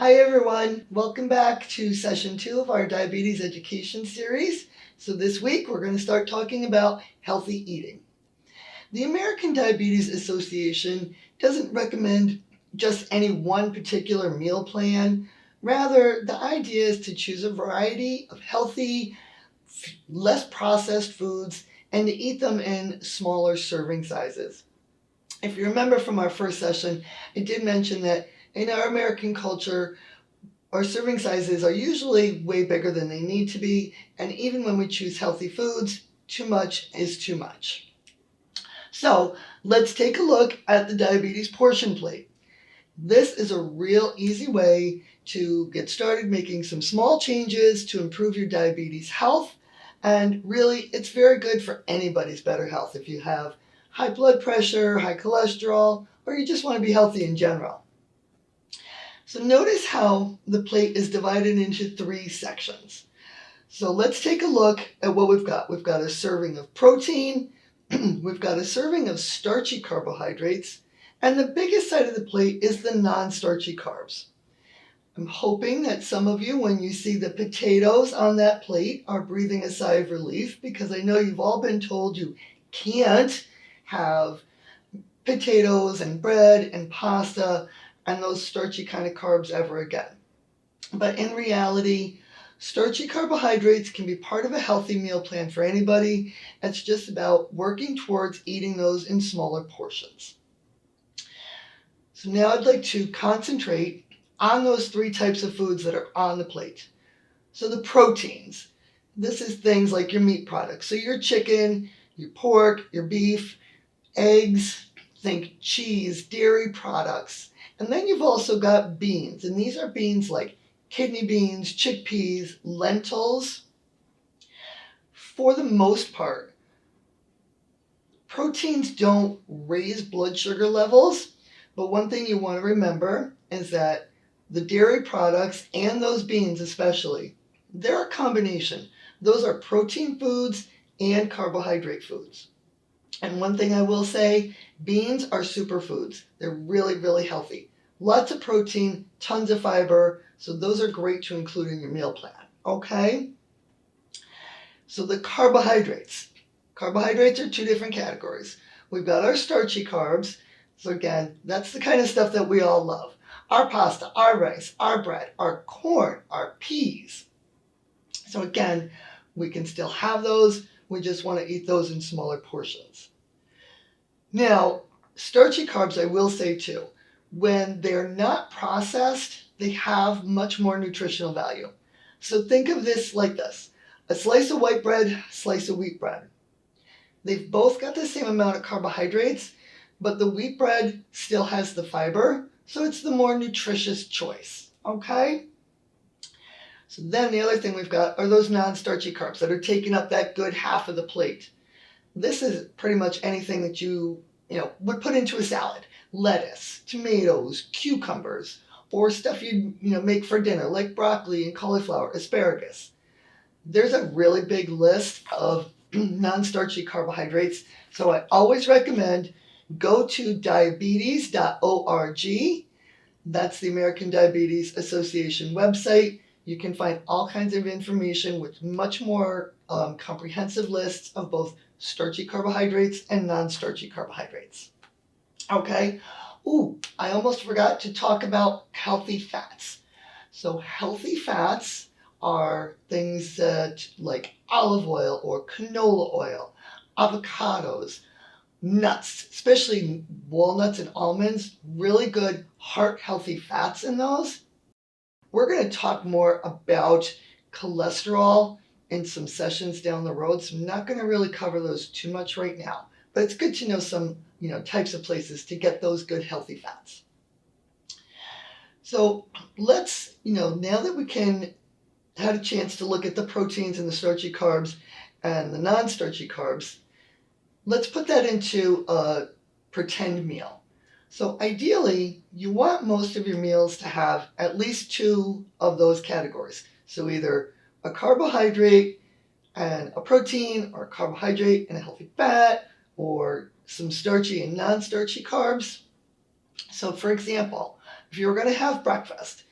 Hi everyone, welcome back to session 2 of our diabetes education series. So this week we're going to start talking about healthy eating. The American Diabetes Association doesn't recommend just any one particular meal plan. Rather, the idea is to choose a variety of healthy, less processed foods and to eat them in smaller serving sizes. If you remember from our first session, I did mention that in our American culture, our serving sizes are usually way bigger than they need to be, and even when we choose healthy foods, too much is too much. So let's take a look at the diabetes portion plate. This is a real easy way to get started making some small changes to improve your diabetes health, and really it's very good for anybody's better health if you have high blood pressure, high cholesterol, or you just want to be healthy in general. So notice how the plate is divided into 3 sections. So let's take a look at what we've got. We've got a serving of protein, we've got a serving of starchy carbohydrates, and the biggest side of the plate is the non-starchy carbs. I'm hoping that some of you, when you see the potatoes on that plate, are breathing a sigh of relief, because I know you've all been told you can't have potatoes and bread and pasta and those starchy kind of carbs ever again. But in reality, starchy carbohydrates can be part of a healthy meal plan for anybody. It's just about working towards eating those in smaller portions. So now I'd like to concentrate on those 3 types of foods that are on the plate. So the proteins, this is things like your meat products. So your chicken, your pork, your beef, eggs, think cheese, dairy products. And then you've also got beans, and these are beans like kidney beans, chickpeas, lentils. For the most part, proteins don't raise blood sugar levels, but one thing you want to remember is that the dairy products and those beans especially, they're a combination. Those are protein foods and carbohydrate foods. And one thing I will say, beans are superfoods. They're really, really healthy. Lots of protein, tons of fiber, so those are great to include in your meal plan, okay? So the carbohydrates. Carbohydrates are 2 different categories. We've got our starchy carbs. So again, that's the kind of stuff that we all love. Our pasta, our rice, our bread, our corn, our peas. So again, we can still have those. We just want to eat those in smaller portions. Now, starchy carbs, I will say too, when they're not processed, they have much more nutritional value. So think of this like this: a slice of white bread, slice of wheat bread. They've both got the same amount of carbohydrates, but the wheat bread still has the fiber, so it's the more nutritious choice, okay? So then the other thing we've got are those non-starchy carbs that are taking up that good half of the plate. This is pretty much anything that you would put into a salad. Lettuce, tomatoes, cucumbers, or stuff you make for dinner like broccoli and cauliflower, asparagus. There's a really big list of non-starchy carbohydrates, so I always recommend go to diabetes.org. That's the American Diabetes Association website. You can find all kinds of information with much more comprehensive lists of both starchy carbohydrates and non-starchy carbohydrates. Okay. Ooh, I almost forgot to talk about healthy fats. So healthy fats are things like olive oil or canola oil, avocados, nuts, especially walnuts and almonds, really good heart-healthy fats in those. We're going to talk more about cholesterol in some sessions down the road, so I'm not going to really cover those too much right now. But it's good to know some types of places to get those good healthy fats. So let's, now that we had a chance to look at the proteins and the starchy carbs and the non-starchy carbs, let's put that into a pretend meal. So ideally, you want most of your meals to have at least 2 of those categories. So either a carbohydrate and a protein, or a carbohydrate and a healthy fat, or some starchy and non-starchy carbs. So for example, if you were going to have breakfast,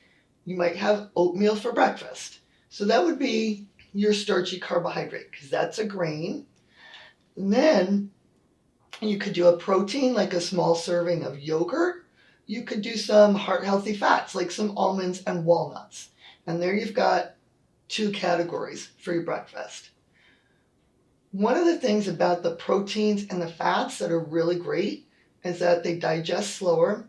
you might have oatmeal for breakfast. So that would be your starchy carbohydrate, because that's a grain. And then you could do a protein, like a small serving of yogurt. You could do some heart-healthy fats, like some almonds and walnuts. And there you've got 2 categories for your breakfast. One of the things about the proteins and the fats that are really great is that they digest slower.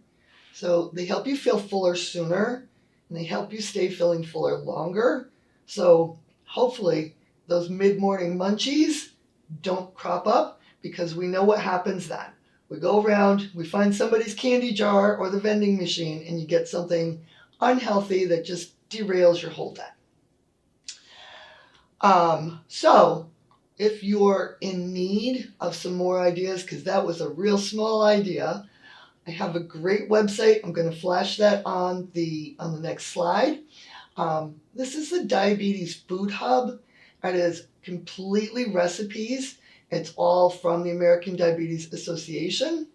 So they help you feel fuller sooner, and they help you stay feeling fuller longer. So hopefully those mid-morning munchies don't crop up, because we know what happens then. We go around, we find somebody's candy jar or the vending machine, and you get something unhealthy that just derails your whole day. So if you're in need of some more ideas, because that was a real small idea, I have a great website. I'm going to flash that on the next slide. This is the Diabetes Food Hub. It is completely recipes. It's all from the American Diabetes Association.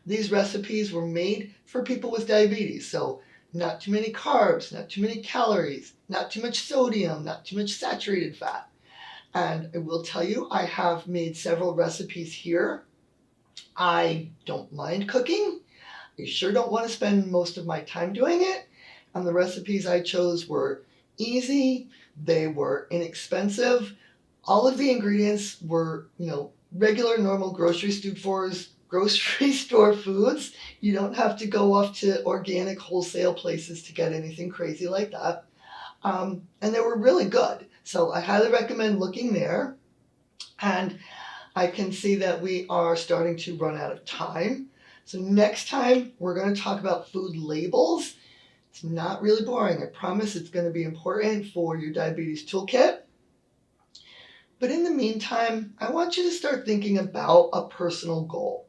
These recipes were made for people with diabetes, so not too many carbs, not too many calories, not too much sodium, not too much saturated fat. And I will tell you, I have made several recipes here. I don't mind cooking. I sure don't want to spend most of my time doing it. And the recipes I chose were easy, they were inexpensive. All of the ingredients were, regular, normal grocery store foods. You don't have to go off to organic wholesale places to get anything crazy like that. And they were really good. So I highly recommend looking there. And I can see that we are starting to run out of time. So next time we're going to talk about food labels. It's not really boring. I promise it's going to be important for your diabetes toolkit. But in the meantime, I want you to start thinking about a personal goal.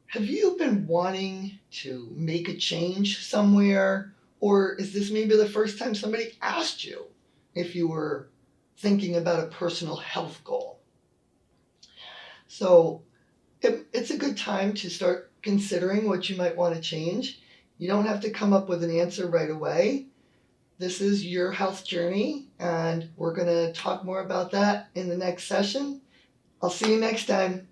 Have you been wanting to make a change somewhere? Or is this maybe the first time somebody asked you if you were thinking about a personal health goal? So it's a good time to start considering what you might want to change. You don't have to come up with an answer right away. This is your health journey, and we're going to talk more about that in the next session. I'll see you next time.